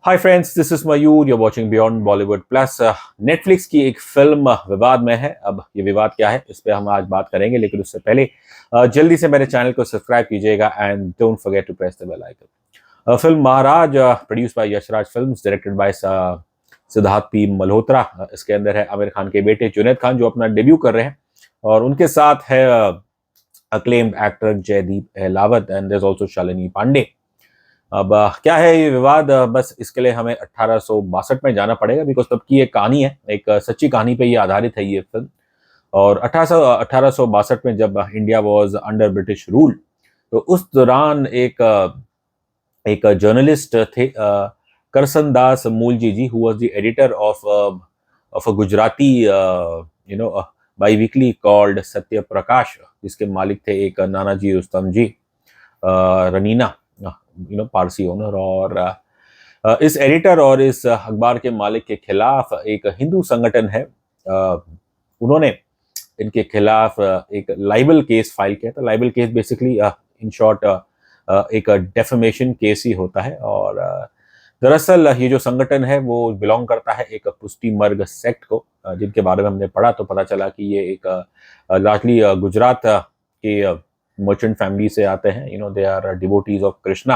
Hi friends, this is Mayur. you're watching beyond Bollywood plus. Netflix की एक film विवाद में है। अब ये विवाद क्या है, इस पे हम आज बात करेंगे, लेकिन उससे पहले जल्दी से मेरे चैनल को सब्सक्राइब कीजिएगा and don't forget to press the bell icon. Film Maharaj, produce by Yashraj films, directed by Siddharth P Malhotra. इसके अंदर है आमिर खान के बेटे जुनैद खान, जो अपना डेब्यू कर रहे हैं, और उनके साथ है acclaimed actor Jaideep Ahlawat and there is also Shalini Pandey. अब क्या है ये विवाद, बस इसके लिए हमें 1862 में जाना पड़ेगा, बिकॉज तब की एक कहानी है, एक सच्ची कहानी पे ये आधारित है ये फिल्म। और 1862 में जब India was under British rule, तो उस दौरान एक जर्नलिस्ट थे, Karsan Das Mulji ji, who was the editor of a Gujarati biweekly called Satya Prakash, जिसके मालिक थे एक नानाजी रुस्तम जी रनीना, पारसी ओनर। और इस एडिटर और इस अखबार के मालिक के खिलाफ एक हिंदू संगठन है, उन्होंने इनके खिलाफ एक लाइबल केस फाइल किया था। Libel case basically in short एक डेफेमेशन केस ही होता है। और दरअसल ये जो संगठन है वो बिलोंग करता है एक पुष्टि मर्ग सेक्ट को, जिनके बारे में हमने पढ़ा तो पता चला कि ये एक लार्जली गुजरात के मर्चेंट फैमिली से आते हैं। They are devotees of Krishna.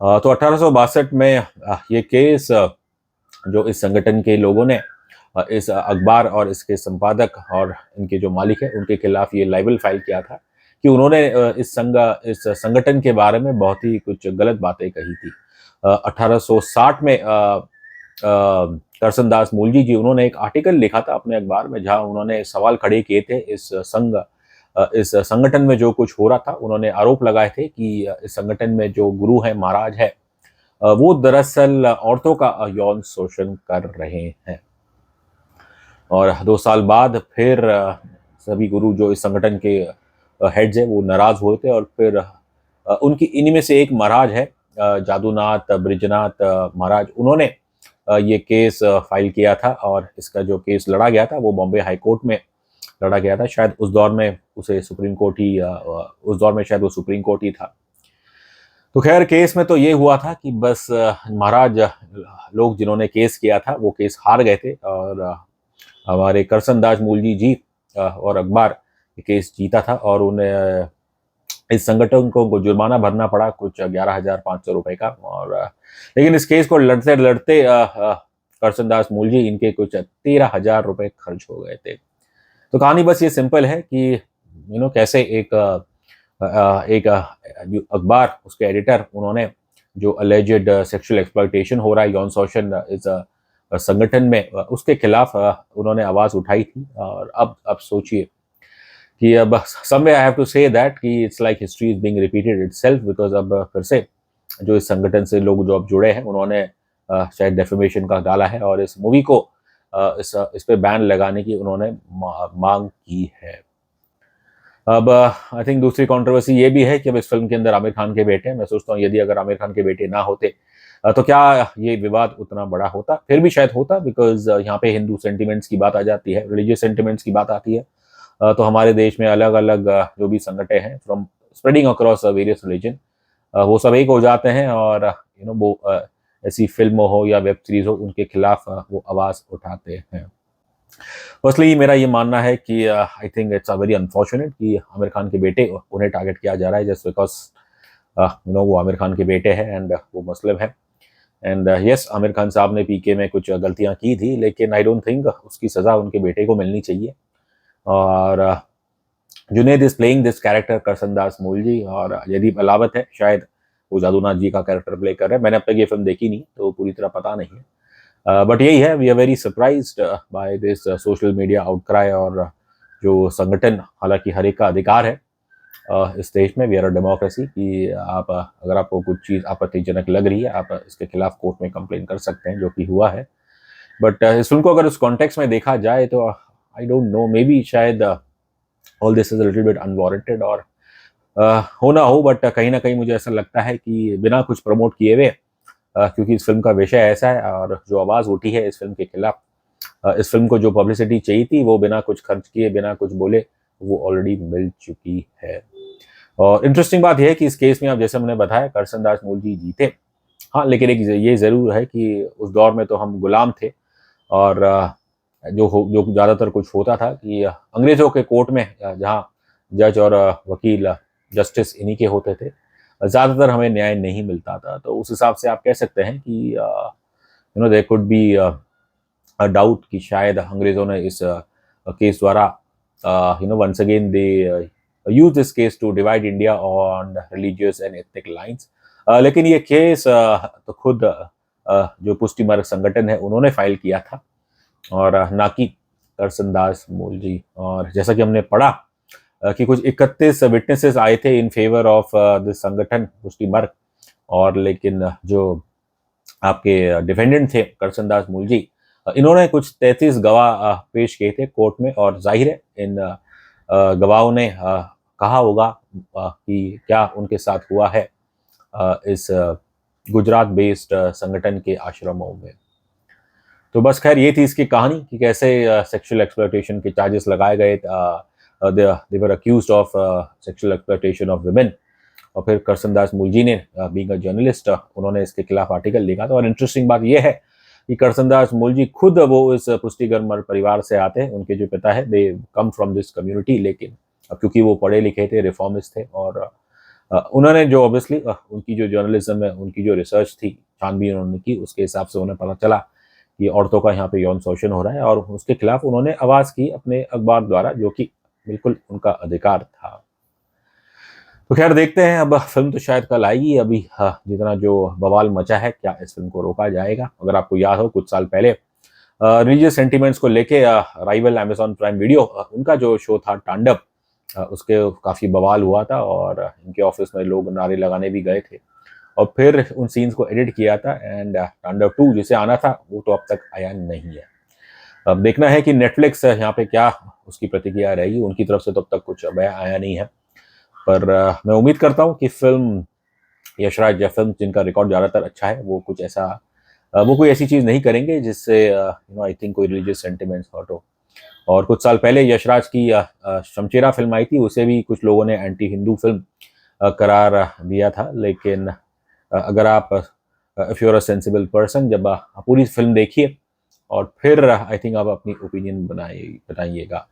तो 1862 में ये केस, जो इस संगठन के लोगों ने इस अखबार और इसके संपादक और इनके जो मालिक है उनके खिलाफ ये लाइबल फाइल किया था कि उन्होंने इस संगठन के बारे में बहुत ही कुछ गलत बातें कही थी। 1860 में करसन दास मूलजी जी, उन्होंने एक आर्टिकल लिखा था अपने अखबार में, जहां उन्होंने सवाल खड़े किए थे इस संगठन में जो कुछ हो रहा था। उन्होंने आरोप लगाए थे कि इस संगठन में जो गुरु है, महाराज है, वो दरअसल औरतों का यौन शोषण कर रहे हैं। और 2 साल बाद फिर सभी गुरु जो इस संगठन के हेड्स है वो नाराज हुए थे, और फिर उनकी इन्हीं में से एक महाराज है, जादूनाथ ब्रिजनाथ महाराज, उन्होंने ये केस फाइल किया था। और इसका जो केस लड़ा गया था वो बॉम्बे हाई कोर्ट में लड़ा गया था। शायद उस दौर में उसे सुप्रीम कोर्ट ही उस दौर में शायद वो सुप्रीम कोर्ट ही था। तो खैर, केस में तो ये हुआ था कि बस महाराज लोग जिन्होंने केस किया था वो केस हार गए थे, और हमारे करसन दास मूलजी जी और अखबार ये केस जीता था, और उन्हें इस संगठन को जुर्माना भरना पड़ा कुछ 11,500 रुपए का। और लेकिन इस केस को लड़ते लड़ते करसन दास मूलजी, इनके कुछ 13,000 रुपए खर्च हो गए थे। तो कहानी बस ये सिंपल है कि कैसे एक जो अखबार, उसके एडिटर, उन्होंने जो अलेजेड सेक्सुअल एक्सप्लॉयटेशन हो रहा है, यौन शोषण इस संगठन में, उसके खिलाफ उन्होंने आवाज उठाई थी। और अब सोचिए कि अब someway I have to say that कि it's like history is being repeated itself, because अब फिर से जो इस संगठन से लोग जो अब जुड़े हैं, उन्होंने शायद डेफेमेशन का डाला है, और इस मूवी को इस पे बैन लगाने की उन्होंने मांग की है। अब आई थिंक दूसरी कंट्रोवर्सी ये भी है कि अब इस फिल्म के अंदर आमिर खान के बेटे हैं। मैं सोचता हूँ यदि अगर आमिर खान के बेटे ना होते तो क्या ये विवाद उतना बड़ा होता? फिर भी शायद होता, बिकॉज यहाँ पे हिंदू सेंटिमेंट्स की बात आ जाती है, रिलीजियस सेंटिमेंट्स की बात आती है। तो हमारे देश में अलग अलग जो भी संगठन हैं, from spreading across various religion, वो सब एक हो जाते हैं, और वो ऐसी फिल्म हो या वेब सीरीज हो, उनके खिलाफ वो आवाज़ उठाते हैं। फर्स्टली मेरा ये मानना है कि I think it's a very unfortunate कि आमिर खान के बेटे, उन्हें टारगेट किया जा रहा है जस्ट बिकॉज वो आमिर खान के बेटे हैं एंड वो मुस्लिम है। एंड यस, आमिर खान साहब ने पीके में कुछ गलतियां की थी, लेकिन आई डोंट थिंक उसकी सज़ा उनके बेटे को मिलनी चाहिए। और Junaid is playing this character Karsan Das Mulji, और जयदीप अहलावत है, शायद वो जादूनाथ जी का कैरेक्टर प्ले कर रहे हैं। मैंने अब तक ये फिल्म देखी नहीं, तो पूरी तरह पता नहीं है। बट यही है, we are very surprised by this social media outcry. और जो संगठन, हालांकि हर एक का अधिकार है इस देश में, वी आर अ डेमोक्रेसी, कि आप अगर आपको कुछ चीज़ आपत्तिजनक लग रही है, आप इसके खिलाफ कोर्ट में कंप्लेन कर सकते हैं, जो कि हुआ है। बट इस फिल्म को अगर उस कॉन्टेक्स्ट में देखा जाए तो I don't know, maybe शायद all this is a little bit unwarranted, और हो ना हो, बट कहीं ना कहीं मुझे ऐसा लगता है कि बिना कुछ प्रमोट किए हुए, क्योंकि इस फिल्म का विषय ऐसा है, और जो आवाज़ उठी है इस फिल्म के खिलाफ, इस फिल्म को जो पब्लिसिटी चाहिए थी वो बिना कुछ खर्च किए, बिना कुछ बोले, वो ऑलरेडी मिल चुकी है। और इंटरेस्टिंग बात यह है कि इस केस में, अब जैसे मैंने बताया, करसन दास मूलजी जीते। हाँ, लेकिन एक ये ज़रूर है कि उस दौर में तो हम गुलाम थे और जो ज़्यादातर कुछ होता था कि अंग्रेज़ों के कोर्ट में जहाँ जज और वकील जस्टिस इन्हीं के होते थे, ज़्यादातर हमें न्याय नहीं मिलता था। तो उस हिसाब से आप कह सकते हैं कि देयर कुड बी डाउट कि शायद अंग्रेज़ों ने इस केस द्वारा once again they use this case to divide India on religious and ethnic lines. लेकिन ये केस तो खुद जो पुष्टि मार्ग संगठन है उन्होंने फाइल किया था और ना कि करसनदास मूलजी। और जैसा कि हमने पढ़ा कि कुछ 31 विटनेसेस आए थे इन फेवर ऑफ दिस संगठन पुष्टि मार्ग, और लेकिन जो आपके डिफेंडेंट थे करसनदास मूलजी, इन्होंने कुछ 33 गवाह पेश किए थे कोर्ट में, और जाहिर है इन गवाहों ने कहा होगा कि क्या उनके साथ हुआ है इस गुजरात बेस्ड संगठन के आश्रमों में। तो बस खैर ये थी इसकी कहानी कि कैसे सेक्सुअल एक्सप्लॉयटेशन के चार्जेस लगाए गए। They were accused of sexual exploitation of women. और फिर करसनदास मूलजी ने बीइंग अ जर्नलिस्ट उन्होंने इसके खिलाफ आर्टिकल लिखा था। और इंटरेस्टिंग बात यह है कि करसनदास मूलजी खुद वो इस पुष्टिगर्मर परिवार से आते हैं, उनके जो पिता है दे कम फ्रॉम दिस कम्युनिटी, लेकिन क्योंकि वो पढ़े लिखे थे, रिफॉर्मिस्ट थे, और उन्होंने जो ऑब्वियसली उनकी जो जर्नलिज्म है, उनकी जो रिसर्च थी, छानबीन उन्होंने की, उसके हिसाब से उन्हें पता चला कि औरतों का यहाँ पे यौन शोषण हो रहा है, और उसके खिलाफ उन्होंने आवाज़ की अपने अखबार द्वारा, जो कि बिल्कुल उनका अधिकार था। तो खैर देखते हैं, अब फिल्म तो शायद कल आएगी। अभी जितना जो बवाल मचा है, क्या इस फिल्म को रोका जाएगा? अगर आपको याद हो, कुछ साल पहले रिलीजियस सेंटिमेंट्स को लेके राइवल अमेज़न प्राइम वीडियो उनका जो शो था तांडव, उसके काफ़ी बवाल हुआ था, और इनके ऑफिस में लोग नारे लगाने भी गए थे, और फिर उन सीन्स को एडिट किया था, एंड तांडव 2 जिसे आना था वो तो अब तक आया नहीं है। अब देखना है कि नेटफ्लिक्स यहाँ पे क्या उसकी प्रतिक्रिया रहेगी। उनकी तरफ से तो अब तक कुछ बयान आया नहीं है, पर मैं उम्मीद करता हूँ कि फिल्म यशराज या फिल्म जिनका रिकॉर्ड ज़्यादातर अच्छा है, वो कुछ ऐसा वो कोई ऐसी चीज़ नहीं करेंगे जिससे आई थिंक कोई रिलीजियस सेंटिमेंट्स हर्ट हो। और कुछ साल पहले यशराज की शमशेरा फिल्म आई थी, उसे भी कुछ लोगों ने एंटी हिंदू फिल्म करार दिया था। लेकिन अगर आप if you are a sensible person, जब पूरी फिल्म देखिए और फिर आई थिंक आप अपनी ओपिनियन बताइएगा।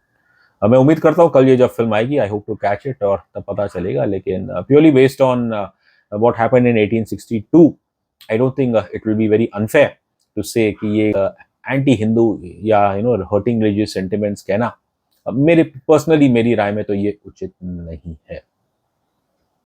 मैं उम्मीद करता हूँ कल ये जब फिल्म आएगी, I hope to catch it, और तब पता चलेगा। लेकिन purely based on what happened in 1862, I don't think it will be very unfair to say कि ये एंटी हिंदू या हर्टिंग रिलीजियस सेंटिमेंट्स कहना, मेरे पर्सनली मेरी राय में तो ये उचित नहीं है।